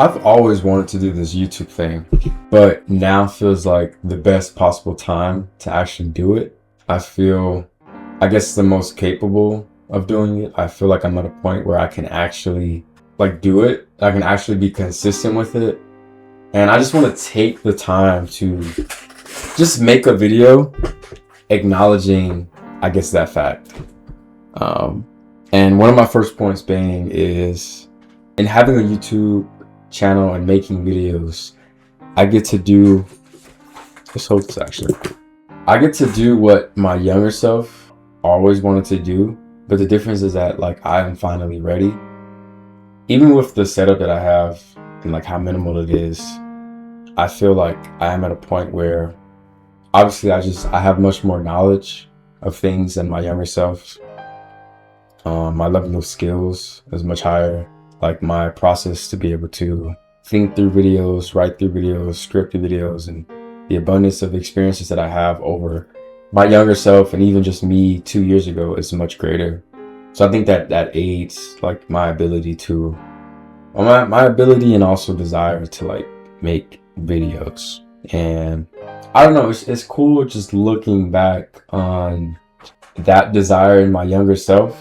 I've always wanted to do this YouTube thing, but now feels like the best possible time to actually do it. I feel, I guess, the most capable of doing it. I feel like I'm at a point where I can actually like do it. I can actually be consistent with it. And I just want to take the time to just make a video acknowledging, I guess, that fact. And one of my first points being is in having a YouTube channel and making videos, I get to do, let's hope this actually, I get to do what my younger self always wanted to do. But the difference is that like I am finally ready. Even with the setup that I have and like how minimal it is, I feel like I am at a point where obviously I have much more knowledge of things than my younger self. My level of skills is much higher. Like my process to be able to think through videos, write through videos, script through videos, and the abundance of experiences that I have over my younger self and even just me 2 years ago is much greater. So I think that aids like my ability to, well, my ability and also desire to like make videos. And I don't know, it's cool just looking back on that desire in my younger self.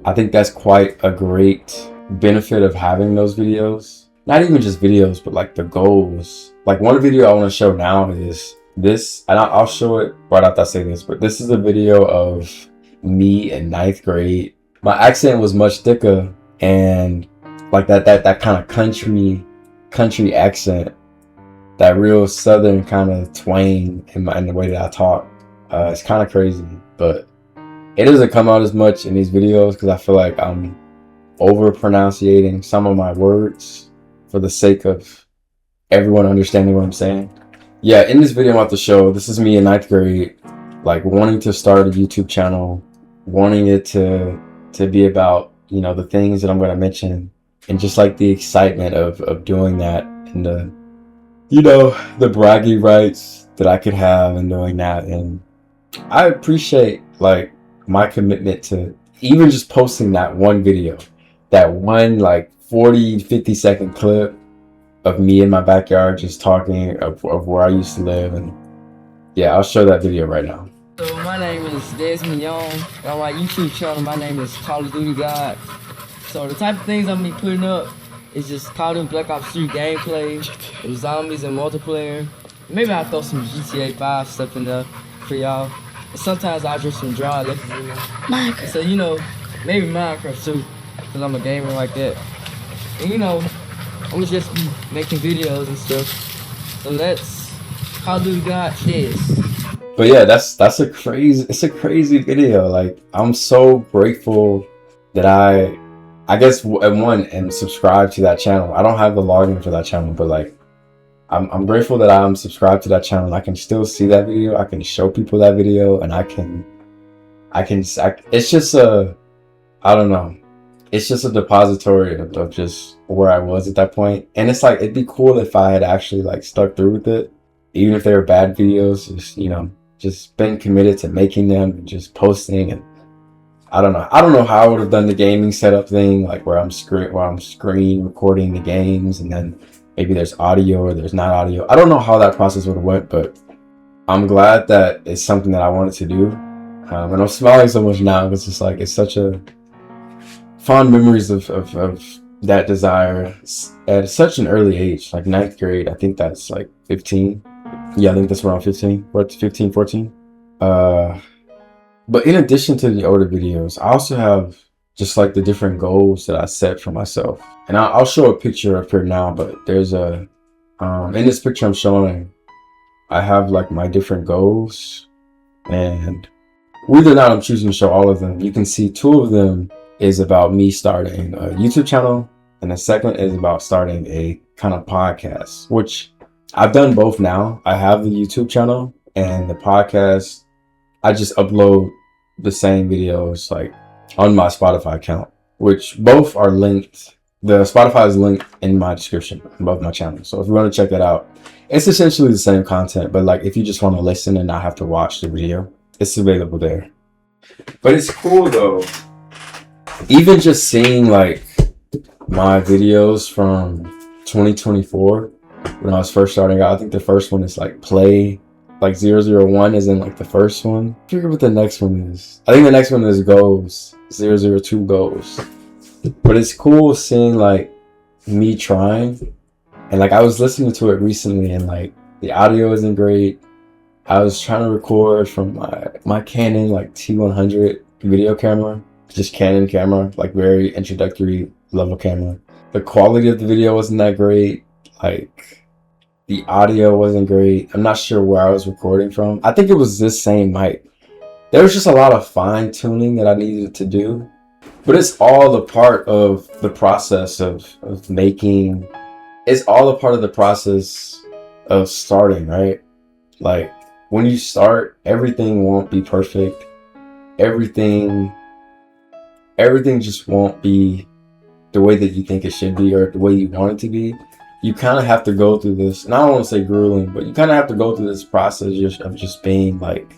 I think that's quite a great benefit of having those videos. Not even just videos, but like the goals. Like one video I want to show now is this, and I'll show it right after I say this, but this is a video of me in 9th grade. My accent was much thicker, and like that kind of country accent, that real southern kind of twang in the way that I talk. It's kind of crazy, but it doesn't come out as much in these videos because I feel like I'm over pronunciating some of my words for the sake of everyone understanding what I'm saying. Yeah, in this video I'm about to show, this is me in 9th grade, like wanting to start a YouTube channel, wanting it to be about, you know, the things that I'm going to mention, and just like the excitement of doing that, and the, you know, the bragging rights that I could have in doing that. And I appreciate like my commitment to even just posting that one video, that one like 40-50 second clip of me in my backyard just talking of where I used to live. And yeah, I'll show that video right now. So my name is Desmond Young, and on my YouTube channel my name is Call of Duty God. So the type of things I'm gonna be putting up is just Call of Duty Black Ops 3 gameplay, with zombies and multiplayer. Maybe I'll throw some GTA 5 stuff in there for y'all. And sometimes I'll drop some dry lessons in there. Minecraft. So you know, maybe Minecraft too, because I'm a gamer like that. And you know, I'm gonna just be making videos and stuff. So that's Call of Duty God this. But yeah, it's a crazy video. Like I'm so grateful that I guess one am subscribed to that channel. I don't have the login for that channel, but like I'm grateful that I'm subscribed to that channel. I can still see that video. I can show people that video, and I can it's just I don't know. It's just a depository of just where I was at that point. And it's like, it'd be cool if I had actually like stuck through with it, even if they were bad videos, just, you know, just been committed to making them and just posting. And I don't know how I would have done the gaming setup thing, like where I'm screen recording the games, and then maybe there's audio or there's not audio. I don't know how that process would have went, but I'm glad that it's something that I wanted to do. And I'm smiling so much now because it's like, it's such a fond memories of that desire at such an early age, like 9th grade. I think that's like 15. Yeah, I think that's around 15, 14. But in addition to the older videos, I also have just like the different goals that I set for myself. And I'll show a picture up here now, but there's in this picture I'm showing, I have like my different goals, and whether or not I'm choosing to show all of them, you can see 2 of them is about me starting a YouTube channel, and the second is about starting a kind of podcast, which I've done both now. I have the YouTube channel, and the podcast, I just upload the same videos like on my Spotify account, which both are linked. The Spotify is linked in my description on both my channels. So if you want to check that out, it's essentially the same content, but like if you just want to listen and not have to watch the video, it's available there. But it's cool though, even just seeing like my videos from 2024 when I was first starting out. I think the first one is like play, like 001 is in like the first one. I forget what the next one is. I think the next one is goes, 002 goes. But it's cool seeing like me trying, and like I was listening to it recently and like the audio isn't great. I was trying to record from my Canon like T100 video camera, just Canon camera, like very introductory level camera. The quality of the video wasn't that great. Like the audio wasn't great. I'm not sure where I was recording from. I think it was this same mic. There was just a lot of fine tuning that I needed to do. But it's all a part of the process of making. It's all a part of the process of starting, right? Like when you start, everything won't be perfect. Everything just won't be the way that you think it should be or the way you want it to be. You kind of have to go through this, and I don't want to say grueling, but you kind of have to go through this process of just being like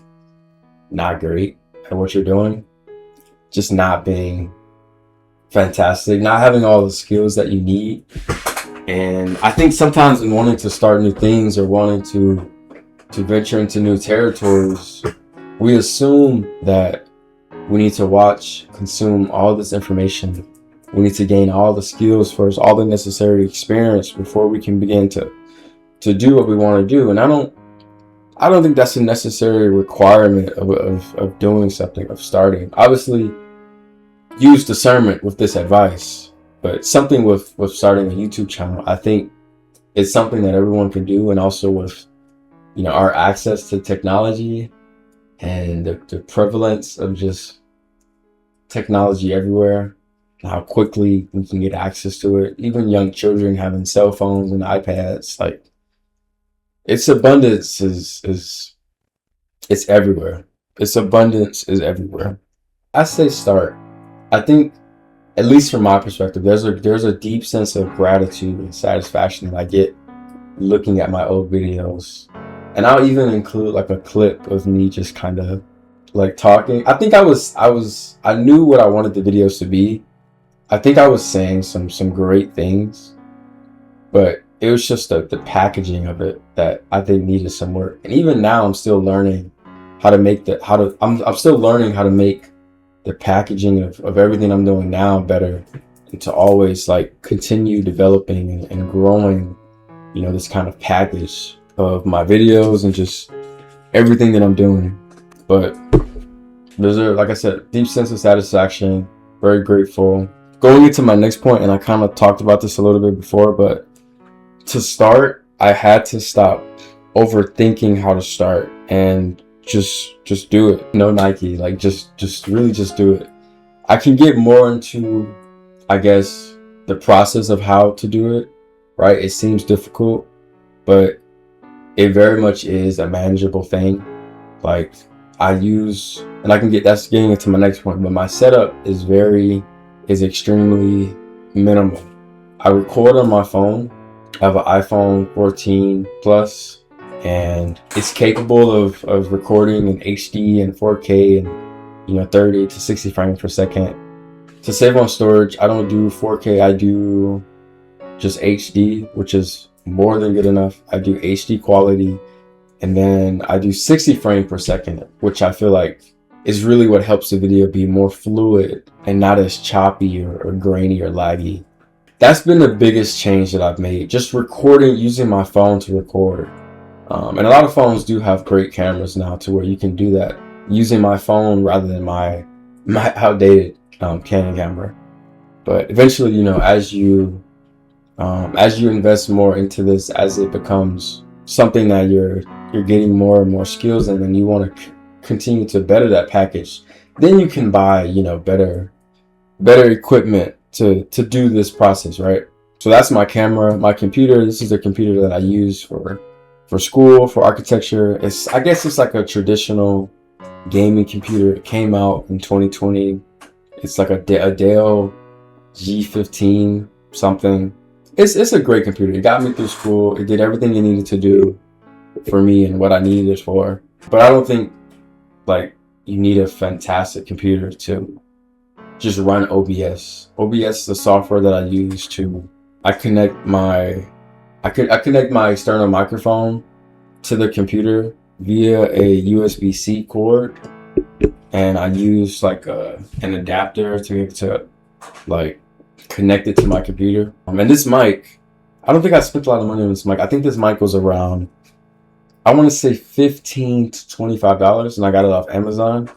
not great at what you're doing, just not being fantastic, not having all the skills that you need. And I think sometimes in wanting to start new things or wanting to venture into new territories, we assume that we need to watch, consume all this information. We need to gain all the skills first, all the necessary experience before we can begin to do what we want to do. And I don't think that's a necessary requirement of doing something, of starting. Obviously, use discernment with this advice, but something with starting a YouTube channel, I think it's something that everyone can do. And also with, you know, our access to technology and the prevalence of just technology everywhere, how quickly we can get access to it. Even young children having cell phones and iPads, like its abundance is it's everywhere. Its abundance is everywhere. I say start. I think, at least from my perspective, there's a deep sense of gratitude and satisfaction that I get looking at my old videos. And I'll even include like a clip of me just kind of like talking. I think I knew what I wanted the videos to be. I think I was saying some great things, but it was just the packaging of it that I think needed some work. And even now I'm still learning how to make I'm still learning how to make the packaging of everything I'm doing now better, and to always like continue developing and growing, you know, this kind of package of my videos and just everything that I'm doing. But there's like I said, deep sense of satisfaction, very grateful. Going into my next point, and I kind of talked about this a little bit before, but to start, I had to stop overthinking how to start and just do it. No Nike, like just really just do it. I can get more into, I guess, the process of how to do it, right? It seems difficult, but it very much is a manageable thing. Like I use, and I can get, that's getting into my next point, but my setup is extremely minimal. I record on my phone. I have an iPhone 14 Plus, and it's capable of recording in HD and 4K and, you know, 30 to 60 frames per second. To save on storage, I don't do 4K, I do just HD, which is more than good enough. I do HD quality, and then I do 60 frames per second, which I feel like is really what helps the video be more fluid and not as choppy or grainy or laggy. That's been the biggest change that I've made, just recording, using my phone to record. And a lot of phones do have great cameras now to where you can do that using my phone rather than my outdated Canon camera. But eventually, you know, as you invest more into this, as it becomes something that you're getting more and more skills in, and you want to continue to better that package, then you can buy, you know, better equipment to do this process, right? So that's my camera, my computer. This is the computer that I use for school, for architecture. I guess it's like a traditional gaming computer. It came out in 2020. It's like a Dell G15 something. It's a great computer. It got me through school. It did everything it needed to do for me and what I needed it for. But I don't think like you need a fantastic computer to just run OBS. OBS is the software that I use to I connect my external microphone to the computer via a USB-C cord, and I use like an adapter to be able to like connect it to my computer. And this mic, I don't think I spent a lot of money on this mic. I think this mic was around, I want to say $15 to $25, and I got it off Amazon.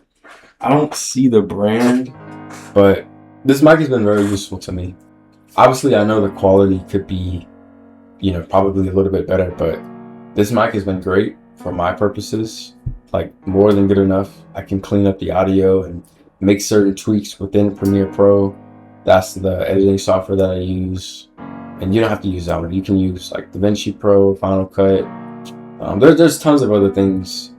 I don't see the brand, but this mic has been very useful to me. Obviously, I know the quality could be, probably a little bit better, but this mic has been great for my purposes, like more than good enough. I can clean up the audio and make certain tweaks within Premiere Pro. That's the editing software that I use. And you don't have to use that one. You can use like DaVinci Pro, Final Cut. There's tons of other things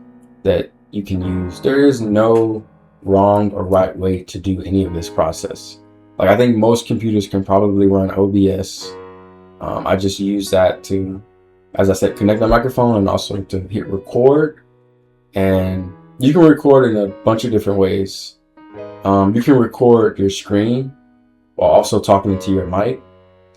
that you can use. There is no wrong or right way to do any of this process. Like, I think most computers can probably run OBS. I just use that to, as I said, connect my microphone and also to hit record. And you can record in a bunch of different ways. You can record your screen while also talking into your mic.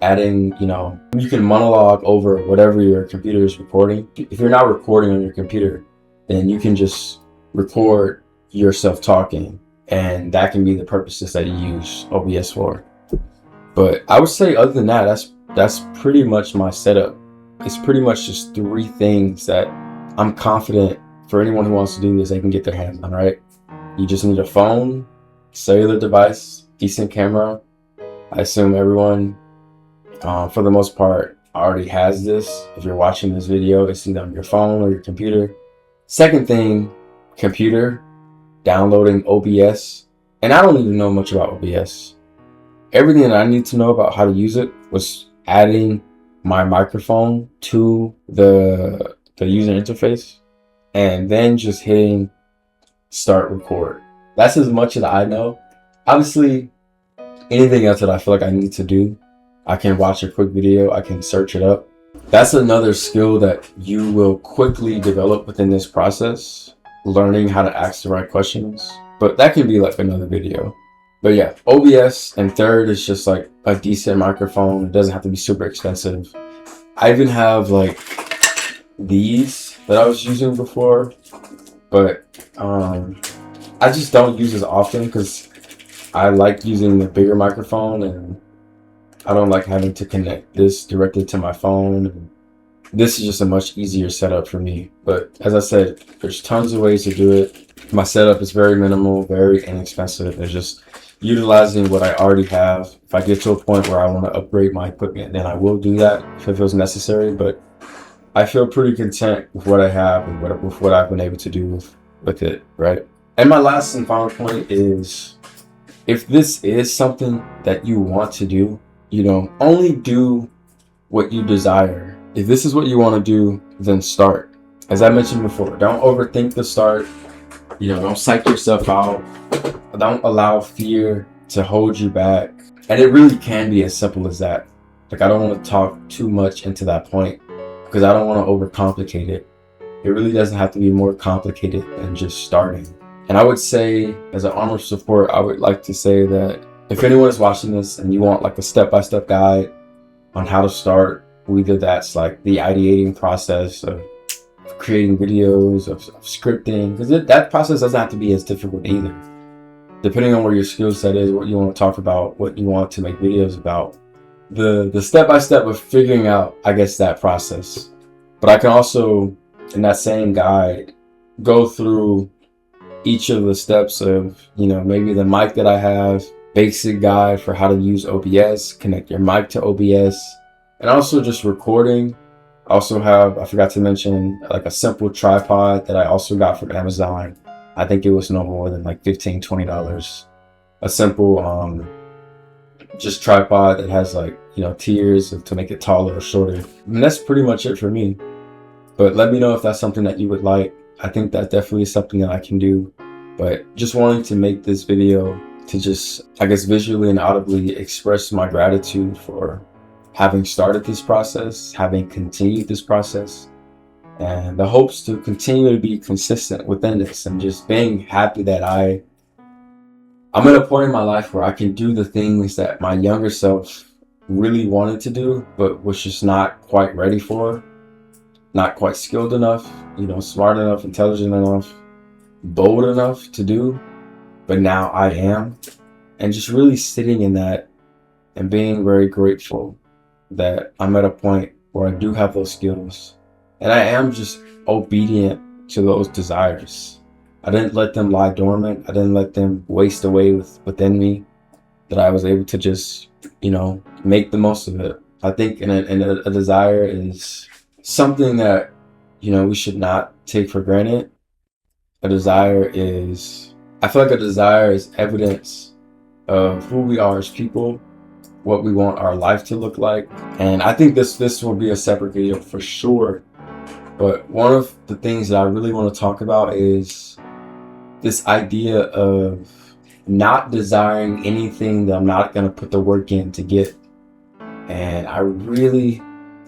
Adding, you can monologue over whatever your computer is recording. If you're not recording on your computer, then you can just record yourself talking, and that can be the purposes that you use OBS for. But I would say other than that, that's pretty much my setup. It's pretty much just 3 things that I'm confident for anyone who wants to do this, they can get their hands on, right? You just need a phone, cellular device, decent camera. I assume everyone, for the most part, already has this. If you're watching this video, it's either on your phone or your computer. Second thing, computer, downloading OBS. And I don't even know much about OBS. Everything that I need to know about how to use it was adding my microphone to the user interface and then just hitting start record. That's as much as I know. Obviously, anything else that I feel like I need to do, I can watch a quick video, I can search it up. That's another skill that you will quickly develop within this process, learning how to ask the right questions. But that can be like another video. But yeah, OBS, and third is just like a decent microphone. It doesn't have to be super expensive. I even have like these that I was using before, but I just don't use as often because I like using the bigger microphone, and I don't like having to connect this directly to my phone. This is just a much easier setup for me. But as I said, there's tons of ways to do it. My setup is very minimal, very inexpensive. It's just utilizing what I already have. If I get to a point where I want to upgrade my equipment, then I will do that if it feels necessary. But I feel pretty content with what I have and with what I've been able to do with it, right? And my last and final point is, if this is something that you want to do, only do what you desire. If this is what you want to do, then start. As I mentioned before, don't overthink the start. Don't psych yourself out. Don't allow fear to hold you back. And it really can be as simple as that. Like, I don't want to talk too much into that point because I don't want to overcomplicate it. It really doesn't have to be more complicated than just starting. And I would say, as an arm of support, I would like to say that if anyone is watching this and you want like a step-by-step guide on how to start, whether that's like the ideating process of creating videos, of scripting, because that process doesn't have to be as difficult either. Depending on where your skill set is, what you want to talk about, what you want to make videos about, the step-by-step of figuring out, I guess, that process. But I can also, in that same guide, go through each of the steps of, maybe the mic that I have, basic guide for how to use OBS, connect your mic to OBS, and also just recording. I also have, I forgot to mention, like a simple tripod that I also got from Amazon. I think it was no more than like $15, $20. A simple just tripod that has like, tiers to make it taller or shorter. And that's pretty much it for me. But let me know if that's something that you would like. I think that definitely is something that I can do. But just wanting to make this video to just, I guess, visually and audibly express my gratitude for having started this process, having continued this process, and the hopes to continue to be consistent within this, and just being happy that I'm at a point in my life where I can do the things that my younger self really wanted to do, but was just not quite ready for, not quite skilled enough, you know, smart enough, intelligent enough, bold enough to do. But now I am. And just really sitting in that and being very grateful that I'm at a point where I do have those skills. And I am just obedient to those desires. I didn't let them lie dormant. I didn't let them waste away within me. That I was able to just, you know, make the most of it. I think a desire is something that, you know, we should not take for granted. A desire is, I feel like a desire is evidence of who we are as people, what we want our life to look like. And I think this will be a separate video for sure. But one of the things that I really want to talk about is this idea of not desiring anything that I'm not going to put the work in to get. And I really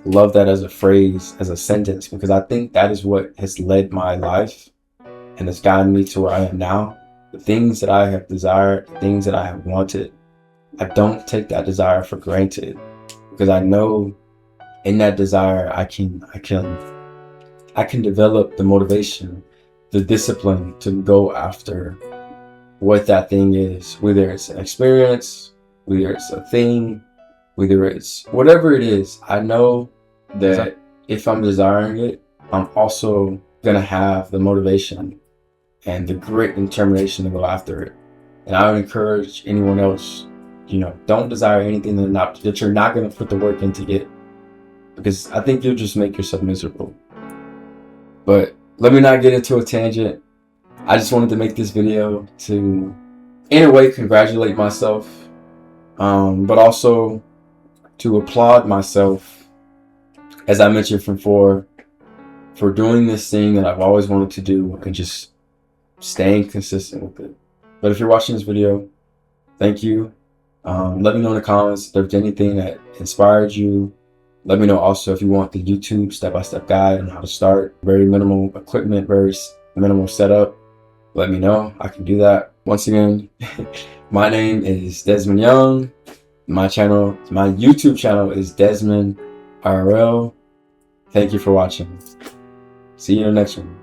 love that as a phrase, as a sentence, because I think that is what has led my life and has gotten me to where I am now. The things that I have desired, the things that I have wanted, I don't take that desire for granted, because I know in that desire I can develop the motivation, the discipline to go after what that thing is, whether it's an experience, whether it's a thing, whether it's whatever it is. I know that if I'm desiring it, I'm also gonna have the motivation and the grit and determination to go after it. And I would encourage anyone else, you know, don't desire anything that you're not gonna put the work in to get, because I think you'll just make yourself miserable. But let me not get into a tangent. I just wanted to make this video to, in a way, congratulate myself, but also to applaud myself, as I mentioned before, for doing this thing that I've always wanted to do and just staying consistent with it. But if you're watching this video, thank you. Let me know in the comments if there's anything that inspired you. Let me know also if you want the YouTube step-by-step guide on how to start. Very minimal equipment, very minimal setup. Let me know. I can do that. Once again, my name is Desmond Young. My YouTube channel is Desmond IRL. Thank you for watching. See you in the next one.